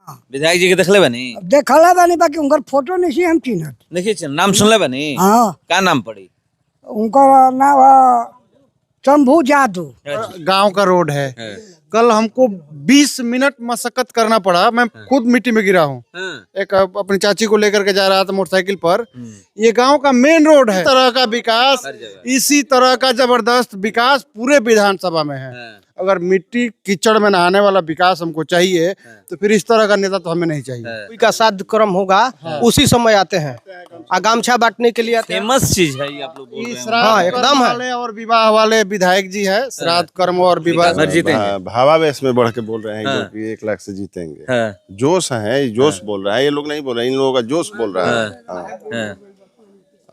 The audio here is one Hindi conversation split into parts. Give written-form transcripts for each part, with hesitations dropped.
विधायक जी के देखले बनी? देखला बानी, बाकी उनकर फोटो नहीं हम चिन्हत। देखिए नाम सुनले बनी? हाँ, का नाम पड़ी? उनका नाम शंभू जादू। गांव का रोड है। कल हमको 20 मिनट मशक्कत करना पड़ा। मैं खुद मिट्टी में गिरा हूँ। एक अपनी चाची को लेकर के जा रहा था मोटरसाइकिल पर। ये गांव का मेन रोड है। इस तरह का विकास, इसी तरह का जबरदस्त विकास पूरे विधानसभा में है। अगर मिट्टी कीचड़ में नहाने वाला विकास हमको चाहिए तो फिर इस तरह का नेता तो हमें नहीं चाहिए। का श्राद्ध कर्म होगा उसी समय आते हैं। गामछा बांटने के लिए फेमस चीज है ये, आप लोग बोल रहे हैं। हाँ, एकदम है। वाले और विवाह वाले विधायक जी है। श्राद्ध कर्म और विवाह जीतेंगे। भावावेश में बढ़ के बोल रहे हैं लोग कि 1 लाख से जीतेंगे। जोश है, जोश बोल रहा है। ये लोग नहीं बोल रहे, इन लोगों का जोश बोल रहा है।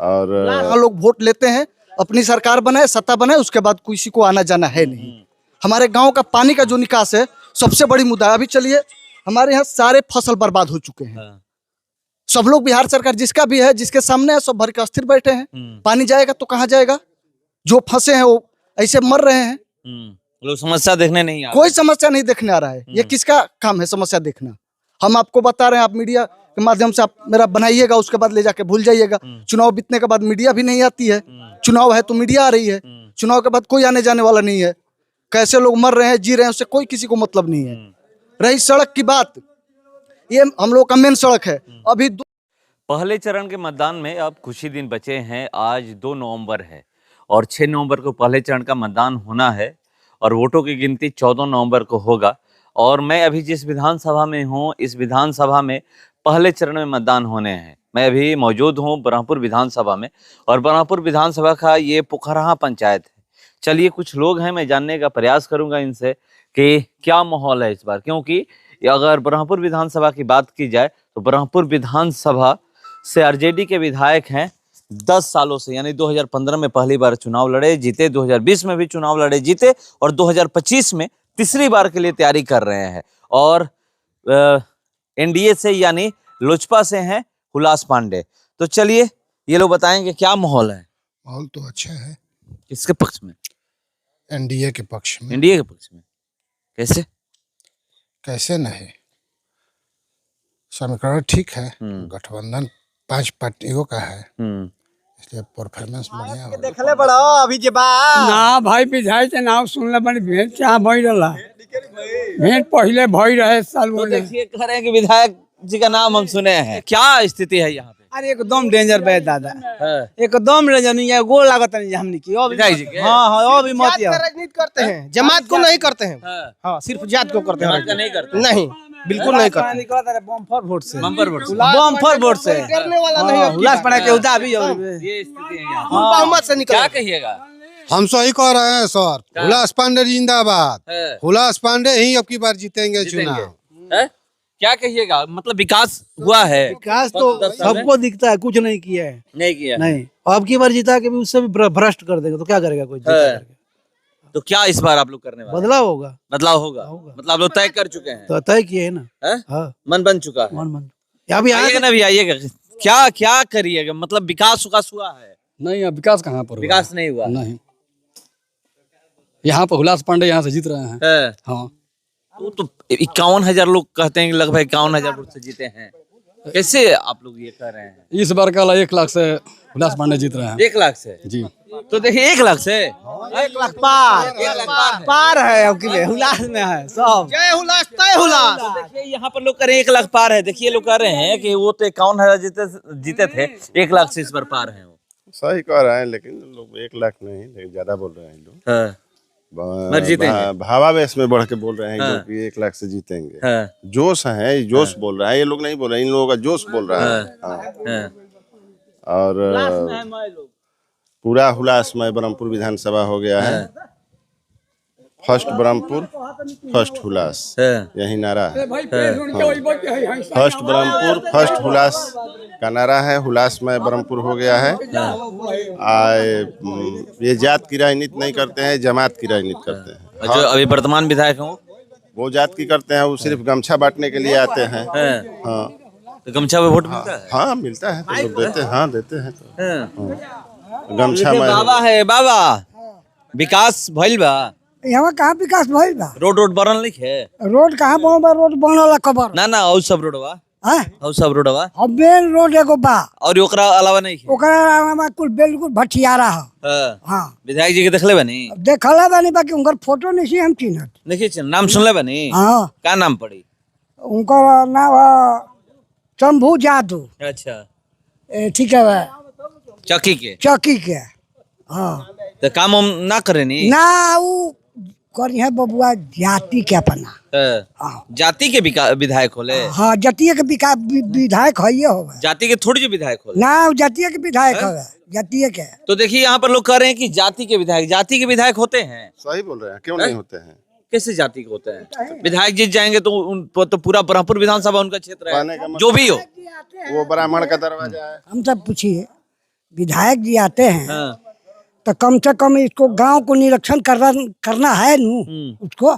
और लोग वोट लेते हैं, अपनी सरकार बनाए, सत्ता बनाए, उसके बाद किसी को आना जाना है नहीं। हमारे गांव का पानी का जो निकास है सबसे बड़ी मुद्दा है। अभी चलिए, हमारे यहाँ सारे फसल बर्बाद हो चुके हैं। सब लोग, बिहार सरकार जिसका भी है, जिसके सामने है, सब भर के अस्थिर बैठे हैं। पानी जाएगा तो कहाँ जाएगा? जो फंसे हैं वो ऐसे मर रहे हैं। लोग समस्या देखने नहीं आ कोई समस्या नहीं देखने आ रहा है। ये किसका काम है समस्या देखना? हम आपको बता रहे हैं, आप मीडिया के माध्यम से आप मेरा बनाइएगा, उसके बाद ले जाके भूल जाइएगा। चुनाव बीतने के बाद मीडिया भी नहीं आती है। चुनाव है तो मीडिया आ रही है, चुनाव के बाद कोई आने जाने वाला नहीं है। कैसे लोग मर रहे हैं, जी रहे हैं, उससे कोई किसी को मतलब नहीं है। रही सड़क की बात, ये हम लोग का मेन सड़क है। अभी पहले चरण के मतदान में अब कुछ ही दिन बचे हैं। आज 2 नवंबर है और 6 नवंबर को पहले चरण का मतदान होना है और वोटों की गिनती 14 नवंबर को होगा। और मैं अभी जिस विधानसभा में हूँ, इस विधानसभा में पहले चरण में मतदान होने हैं। मैं अभी मौजूद हूँ बरहमपुर विधानसभा में और बरहमपुर विधानसभा का ये पोखरहा पंचायत है। चलिए, कुछ लोग हैं, मैं जानने का प्रयास करूंगा इनसे कि क्या माहौल है इस बार। क्योंकि अगर बरहमपुर विधानसभा की बात की जाए तो बरहमपुर विधानसभा से आरजेडी के विधायक हैं 10 सालों से, यानी 2015 में पहली बार चुनाव लड़े, जीते। 2020 में भी चुनाव लड़े, जीते। और 2025 में तीसरी बार के लिए तैयारी कर रहे हैं। और एनडीए से यानी लोजपा से हैं हुलास पांडे। तो चलिए, ये लोग बताएंगे क्या माहौल है। माहौल तो अच्छा है। किसके पक्ष में? एनडीए के पक्ष में। एनडीए के पक्ष में। कैसे? कैसे नहीं, समीकरण ठीक है। गठबंधन 5 पार्टियों का है, इसलिए परफॉर्मेंस बढ़िया होगा। देखले बड़ा अभी जे बा ना भाई, विधायक के नाम सुनले बनी, भेंट चाह भई रहा। भेंट पहले भई रहे साल तो बोले। देखिए, कह रहे हैं कि विधायक जी का नाम हम सुने हैं। क्या स्थिति है यहाँ पे? अरे एकदम डेंजर बे दादा, एकदम डेंजर नहीं है। गोल लागत नहीं हमने की। विधायक जी के? हाँ हाँ, अभी मत राजनीति करते हैं, जमात को नहीं करते हैं। हाँ, सिर्फ जात को करते हैं। नहीं करते? नहीं, बिल्कुल नहीं करते। बम्पर वोट से, बम्पर वोट से। बम्पर वोट से करने वाला नहीं है। उल्लास पड़ा के उदा भी ये स्थिति है यहाँ। बहुमत से निकल। क्या कहिएगा? हम सही कह रहे हैं सर। हुलास पांडे जिंदाबाद। हुलास पांडे ही अब की बार जीतेंगे चुनाव। क्या कहिएगा? मतलब विकास हुआ है? विकास तो सबको दिखता है, कुछ नहीं किया है। नहीं किया नहीं, अब की बार जीता के भी उससे भी भ्रष्ट कर देगा तो क्या करेगा कोई? तो क्या इस बार आप लोग करने वाले? बदलाव होगा। बदलाव होगा। मतलब आप लोग तय कर चुके हैं? तो तय किए है ना। हाँ, मन बन चुका है। मन अभी आइएगा ना, भी आइएगा। क्या क्या करिएगा? मतलब विकास हुआ है? नहीं, अब विकास कहाँ पर? विकास नहीं हुआ। नहीं, यहाँ पर हुलास पांडे यहाँ से जीत रहे हैं। हाँ, तो 51,000 लोग कहते हैं कि लगभग 51,000 वोट से जीते हैं। कैसे आप लोग ये कर रहे हैं? इस बार का 1 लाख से हुलास पांडे जीत रहे हैं। 1 लाख से जी। तो देखिए, 1 लाख से 1 लाख पार है। अब के हुलास में है सब। जय हुलास, तय हुलास। देखिए, यहाँ पर लोग कह रहे हैं 1 लाख पार है। देखिए, लोग कह रहे हैं कि वो तो 51,000 जीते थे, 1 लाख से इस बार पार है। सही कह रहे हैं, लेकिन लोग 1 लाख नहीं, लेकिन ज्यादा बोल रहे हैं लोग। भावावेश में बढ़ के बोल रहे हैं लोग कि 1 लाख से जीतेंगे। जोश है, जोश बोल रहा है। ये लोग नहीं बोल रहे, इन लोगों का जोश बोल रहा है। और पूरा हुलासमय बरहमपुर विधानसभा हो गया है। फर्स्ट बरहमपुर, फर्स्ट हुलास, यही नारा है। फर्स्ट बरहमपुर, फर्स्ट हुलास का नारा है। हुलासमय बरहमपुर हो गया है। ये जात की राजनीति नहीं करते हैं, जमात की राजनीति करते हैं। जो अभी वर्तमान विधायक हैं वो जात की करते हैं। वो सिर्फ गमछा बांटने के लिए आते हैं। हाँ, तो गमछा में वोट मिलता है? हाँ, मिलता है। तो लोग देते हैं। हाँ, देते हैं। तो गमछा में बाबा है, बाबा विकास भइल बा? यहाँ कहाँ विकास भइल बा? रोड बनल नहीं है? रोड कहाँ बनल बा? रोड बनल कबर ना और सब रोडवा, हाँ? और सब रोडवा अब मेन रोड एगो बा, और ओकरा अलावा नहीं है? ओकरा अलावा कुल बिल्कुल भटियारा है। हाँ। हाँ विधायक जी के देखले बनी? देखला बानी, बाकी उनकर फोटो नहीं हम चिन्हत। देखिए नाम सुनले बनी? हाँ का नाम पड़ी? उनकर नाम है शंभू जादू। अच्छा, ठीक है बा, चौकी के? चौकी के। हाँ तो काम हम ना करे नी? ना वो करी है बबुआ जाति के अपना। हाँ। जाति के विधायक होले? हाँ जातीय के विधायक है ये होगा, जाति के थोड़ी जो विधायक होले ना जातीय के विधायक है, जातीय के। तो देखिए यहाँ पर लोग कह रहे हैं कि जाति के विधायक होते हैं। सही बोल रहे हैं, क्यों नहीं होते हैं? कैसे जाति के होते हैं? विधायक जीत जाएंगे तो पूरा ब्रह्मपुर विधानसभा उनका क्षेत्र कहने का है, मतलब जो भी हो। वो ब्राह्मण का दरवाजा है। हम सब पूछिए, विधायक जी आते हैं हाँ। तो कम से कम इसको गांव को निरीक्षण करना है नू उसको,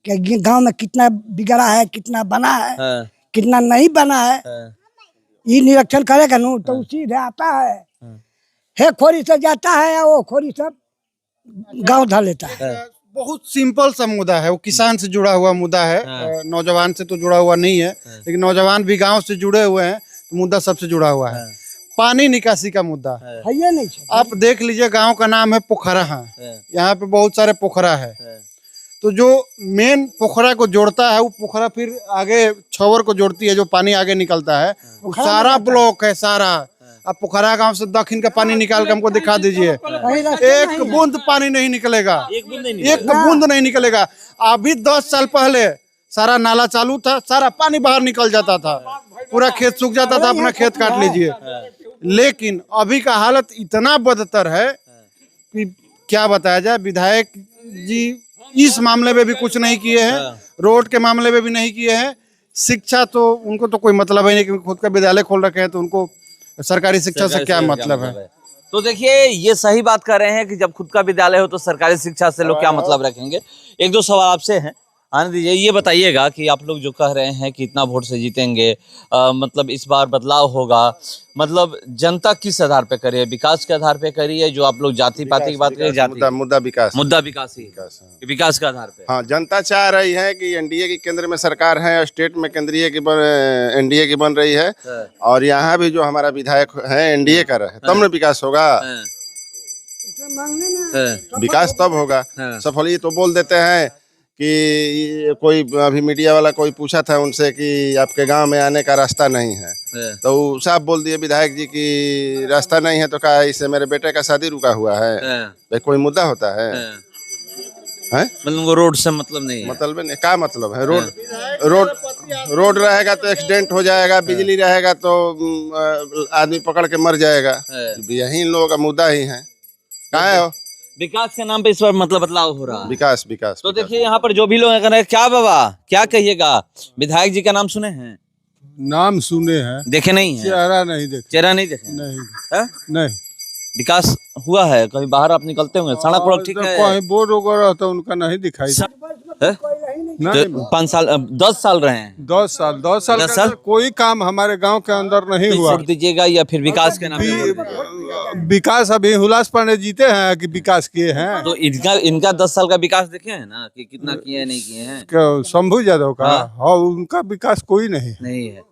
कि गांव में कितना बिगड़ा है, कितना बना है, हाँ। कितना नहीं बना है, हाँ। ये निरीक्षण करेगा नू तो उसी से आता है। हे खोरी से जाता है या वो खोरी से गांव धर लेता है। बहुत सिंपल सा मुद्दा है, वो किसान से जुड़ा हुआ मुद्दा है, नौजवान से तो जुड़ा हुआ नहीं है, लेकिन नौजवान भी गांव से जुड़े हुए हैं तो मुद्दा सबसे जुड़ा हुआ है। पानी निकासी का मुद्दा है ये नहीं। आप देख लीजिए, गांव का नाम है पोखरा है, यहाँ पे बहुत सारे पोखरा है, तो जो मेन पोखरा को जोड़ता है वो पोखरा फिर आगे छवर को जोड़ती है, जो पानी आगे निकलता है वो सारा ब्लॉक है सारा। आप पोखरा गांव से दक्षिण का पानी निकाल के हमको दिखा दीजिए, एक बूंद पानी नहीं निकलेगा, एक बूंद नहीं निकलेगा। अभी 10 साल पहले सारा नाला चालू था, सारा पानी बाहर निकल जाता था, पूरा खेत सूख जाता था, अपना खेत काट लीजिए। लेकिन अभी का हालत इतना बदतर है कि क्या बताया जाए। विधायक जी इस मामले में भी कुछ नहीं किए हैं, रोड के मामले में भी नहीं किए हैं, शिक्षा तो उनको तो कोई मतलब है नहीं, क्योंकि खुद का विद्यालय खोल रखे हैं, तो उनको सरकारी शिक्षा से क्या मतलब है। तो देखिए ये सही बात कर रहे हैं कि जब खुद का विद्यालय हो तो सरकारी शिक्षा से लोग क्या मतलब रखेंगे। एक दो सवाल आपसे हैं, आने दीजिए। ये बताइएगा कि आप लोग जो कह रहे हैं कि इतना वोट से जीतेंगे, मतलब इस बार बदलाव होगा, मतलब जनता किस आधार पे करिए? विकास के आधार पे करिए? जो आप लोग जाति पाति की बात करिए, जाति मुद्दा विकास ही विकास के आधार पे। हाँ, जनता चाह रही है कि एनडीए की केंद्र में सरकार है, स्टेट में केंद्रीय की एनडीए की बन रही है, और यहाँ भी जो हमारा विधायक है एनडीए का रहे, तब न विकास होगा। विकास तब होगा सफल। ये तो बोल देते हैं कि कोई अभी मीडिया वाला कोई पूछा था उनसे कि आपके गांव में आने का रास्ता नहीं है, तो साहब बोल दिए विधायक जी कि रास्ता नहीं है तो कहा इससे मेरे बेटे का शादी रुका हुआ है। भाई कोई मुद्दा होता है? मतलब रोड से मतलब नहीं है? मतलब नहीं, क्या मतलब है? रोड रहेगा तो एक्सीडेंट हो जाएगा, बिजली रहेगा तो आदमी पकड़ के मर जाएगा। यही इन लोगों का मुद्दा ही है। कहाँ हो? विकास के नाम पे इस बार मतलब बदलाव हो रहा है। विकास तो देखिए यहाँ पर जो भी लोग कर रहे हैं, क्या बाबा क्या कहिएगा? विधायक जी का नाम सुने हैं? नाम सुने हैं, देखे नहीं है? चेहरा नहीं देखे। चेहरा नहीं देखे? नहीं। विकास हुआ है? कभी बाहर आप निकलते होंगे, सड़क वड़क ठीक है? कहीं बोर्ड वगैरह तो उनका नहीं दिखाई। 5 साल 10 साल रहे हैं। 10 साल के अंदर कोई काम हमारे गांव के अंदर नहीं हुआ। छोड़ दीजिएगा, या फिर विकास के नाम विकास अभी हुलास पांडे जीते हैं कि विकास किए हैं? तो इनका 10 साल का विकास देखे हैं ना कि कितना किए हैं, नहीं किए हैं? शंभू यादव का? हाँ, उनका विकास कोई नहीं है।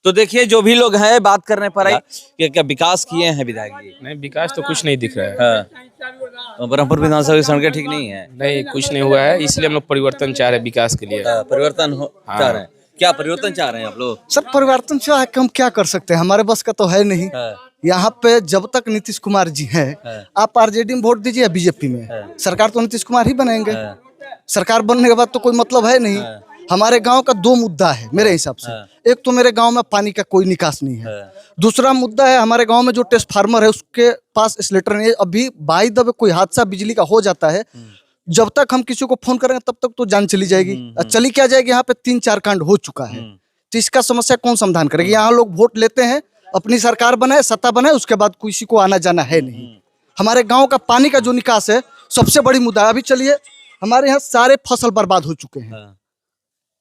तो देखिए जो भी लोग हैं बात करने पर आई कि क्या विकास किए हैं विधायक जी? नहीं, विकास तो कुछ नहीं दिख रहा है। ब्रह्मपुर विधानसभा की सड़कें ठीक नहीं है? नहीं, कुछ नहीं हुआ है, इसलिए हम लोग परिवर्तन चाह रहे हैं विकास के लिए। परिवर्तन चाह रहे हैं? क्या परिवर्तन चाह रहे हैं आप लोग? सर परिवर्तन चाह के हम क्या कर सकते हैं, हमारे बस का तो है नहीं। यहाँ पे जब तक नीतीश कुमार जी हैं, आप आरजेडी में वोट दीजिए या बीजेपी में, सरकार तो नीतीश कुमार ही बनाएंगे। सरकार बनने के बाद तो कोई मतलब है नहीं। हमारे गांव का 2 मुद्दा है मेरे हिसाब से। एक तो मेरे गांव में पानी का कोई निकास नहीं है। दूसरा मुद्दा है हमारे गांव में जो ट्रांसफार्मर फार्मर है उसके पास स्लेटर नहीं है। अभी बाई दबे कोई हादसा बिजली का हो जाता है, जब तक हम किसी को फोन करेंगे तब तक तो जान चली जाएगी। चली क्या जाएगी? यहाँ पे 3-4 कांड हो चुका है, तो इसका समस्या कौन समाधान करेगा? यहाँ लोग वोट लेते हैं, अपनी सरकार बनाए, सत्ता बनाए, उसके बाद किसी को आना जाना है नहीं। हमारे गाँव का पानी का जो निकास है सबसे बड़ी मुद्दा है। अभी चलिए, हमारे यहाँ सारे फसल बर्बाद हो चुके हैं।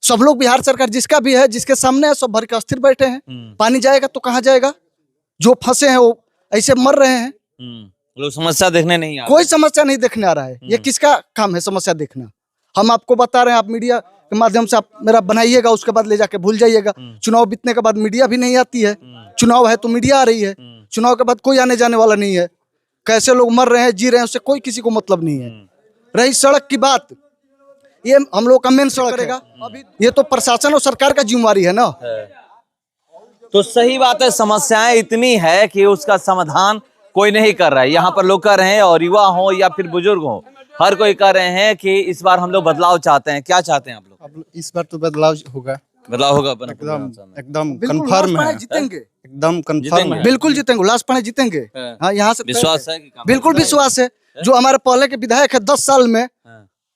सब लोग, बिहार सरकार जिसका भी है, जिसके सामने है, सब भर के अस्थिर बैठे हैं। पानी जाएगा तो कहाँ जाएगा? जो फंसे हैं वो ऐसे मर रहे हैं। लोग समस्या देखने नहीं आ कोई समस्या नहीं देखने आ रहा है। ये किसका काम है समस्या देखना? हम आपको बता रहे हैं, आप मीडिया के माध्यम से आप मेरा बनाइएगा, उसके बाद ले जाके भूल जाइएगा। चुनाव बीतने के बाद मीडिया भी नहीं आती है। चुनाव है तो मीडिया आ रही है, चुनाव के बाद कोई आने जाने वाला नहीं है। कैसे लोग मर रहे हैं, जी रहे हैं, उससे कोई किसी को मतलब नहीं है। रही सड़क की बात, ये हम लोग का मेन सड़क रहेगा। अभी ये तो प्रशासन और सरकार का जिम्मेवारी है ना। तो सही बात है, समस्याएं इतनी है कि उसका समाधान कोई नहीं कर रहा है। यहाँ पर लोग कह रहे हैं, और युवा हो या फिर बुजुर्ग हो, हर कोई कह रहे हैं कि इस बार हम लोग बदलाव चाहते हैं। क्या चाहते हैं आप लोग? अब इस बार तो बदलाव होगा, बदलाव होगा एकदम कंफर्म है, जीतेंगे, एकदम कंफर्म है, बिल्कुल जीतेंगे। उल्लास पांडे जीतेंगे, हाँ यहाँ से विश्वास है कि काम बिल्कुल विश्वास है। जो हमारे पहले के विधायक है 10 साल में,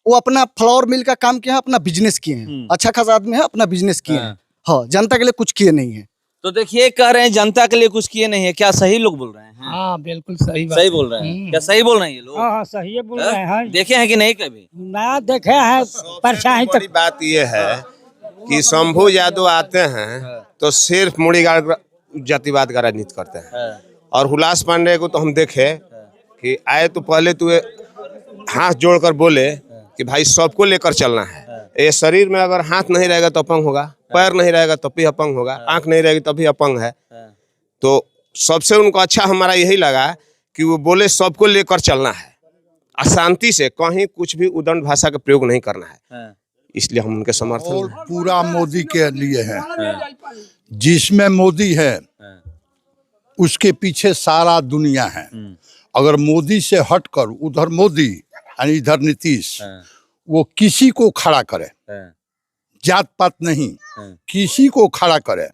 वो अपना फ्लावर मिल का काम किया है, अपना बिजनेस किए हैं। अच्छा खासा आदमी है, अपना बिजनेस किए हैं। हाँ, जनता के लिए कुछ किए नहीं है। तो देखिए, कह रहे हैं जनता के लिए कुछ किए नहीं है। क्या सही लोग बोल रहे हैं? हाँ बिल्कुल सही बात। सही बोल रहे हैं? क्या सही बोल रहे हैं ये लोग? हाँ सही बोल रहे हैं। देखे हैं कि नहीं कभी? ना देखे हैं, परेशानी बड़ी बात ये है कि शंभू यादव आते हैं तो सिर्फ मुड़ीगाड़ जातिवाद का राजनीति करते हैं। और हुलास पांडे को तो हम देखे कि आए तो पहले तो हाथ जोड़कर बोले कि भाई सबको लेकर चलना है। ये शरीर में अगर हाथ नहीं रहेगा तो अपंग होगा, पैर नहीं रहेगा तब भी अपंग होगा, आंख नहीं रहेगी तब भी अपंग है। तो सबसे उनको अच्छा हमारा यही लगा कि वो बोले सबको लेकर चलना है, अशांति से कहीं कुछ भी उदंड भाषा का प्रयोग नहीं करना है। इसलिए हम उनके समर्थन और पूरा मोदी के लिए है। जिसमें मोदी है उसके पीछे सारा दुनिया है। अगर मोदी से हटकर उधर मोदी और इधर नीतीश, वो किसी को खड़ा करे, जात पात नहीं, किसी को खड़ा करे,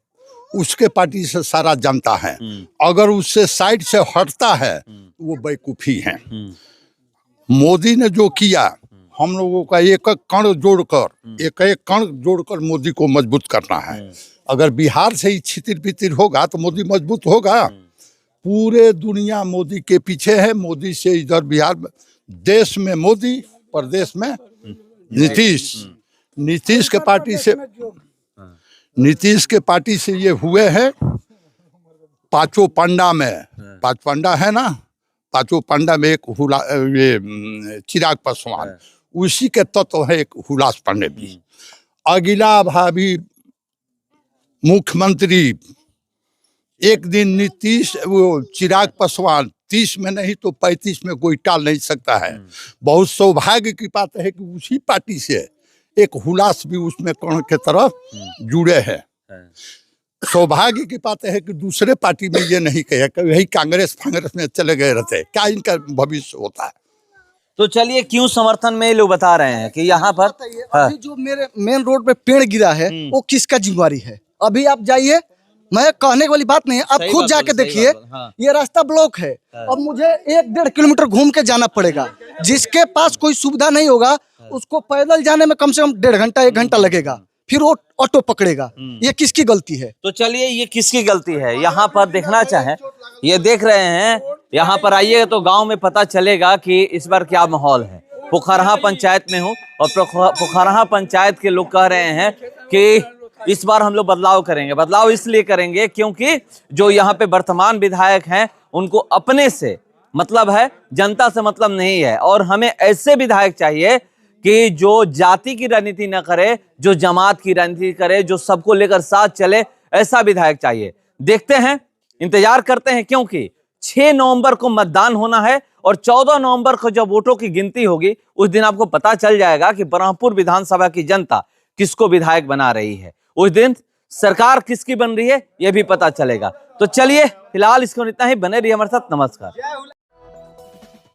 उसके पार्टी से सारा जनता है। अगर उससे साइड से हटता है वो बेवकूफी है। मोदी ने जो किया, हम लोगों का एक एक कण जोड़कर मोदी को मजबूत करना है। अगर बिहार से ही छितिर पितिर होगा तो मोदी मजबूत होगा। पूरे दुनिया मोदी के पीछे है। मोदी से इधर बिहार, देश में मोदी, प्रदेश में नीतीश। नीतीश के पार्टी से ये हुए हैं। पांचों पंडा में, पांच पंडा है ना, पांचों पंडा में एक ये चिराग पासवान, उसी के तत्व है एक हुलास पांडे भी। अगिला भाभी मुख्यमंत्री एक दिन नीतीश, वो चिराग पासवान 30 में नहीं तो 35 में कोई टाल नहीं सकता है। बहुत सौभाग्य की बात है कि उसी पार्टी से एक हुलास भी उसमें कर्ण के तरफ जुड़े हैं। सौभाग्य की बात है कि दूसरे पार्टी में ये नहीं कहे कि यही कांग्रेस में चले गए रहते, क्या इनका भविष्य होता है। तो चलिए, क्यों समर्थन में लोग बता रहे हैं कि यहाँ पर अभी जो मेरे मेन रोड पे पेड़ गिरा है वो किसका जिम्मेवारी है? अभी आप जाइए, मैं कहने वाली बात नहीं है, आप खुद जाके देखिए। ये रास्ता ब्लॉक है। अब मुझे 1-1.5 किलोमीटर घूम के जाना पड़ेगा। जिसके पास कोई सुविधा नहीं होगा उसको पैदल जाने में कम से कम 1.5 घंटा 1 घंटा लगेगा, फिर वो ऑटो पकड़ेगा। ये किसकी गलती है? तो चलिए, ये किसकी गलती है यहाँ पर देखना चाहें। ये देख रहे हैं, यहाँ पर आइए तो गांव में पता चलेगा कि इस बार क्या माहौल है। पोखरहा पंचायत में हूँ और पोखरहा पंचायत के लोग कह रहे हैं कि इस बार हम लोग बदलाव करेंगे। बदलाव इसलिए करेंगे क्योंकि जो यहाँ पे वर्तमान विधायक हैं उनको अपने से मतलब है, जनता से मतलब नहीं है। और हमें ऐसे विधायक चाहिए कि जो जाति की राजनीति न करे, जो जमात की राजनीति करे, जो सबको लेकर साथ चले, ऐसा विधायक चाहिए। देखते हैं, इंतजार करते हैं, क्योंकि 6 नवंबर को मतदान होना है और 14 नवंबर को जब वोटों की गिनती होगी उस दिन आपको पता चल जाएगा कि ब्रह्मपुर विधानसभा की जनता किसको विधायक बना रही है। उस दिन सरकार किसकी बन रही है यह भी पता चलेगा। तो चलिए, फिलहाल इसको इतना ही। बने रहिए हमारे साथ। नमस्कार।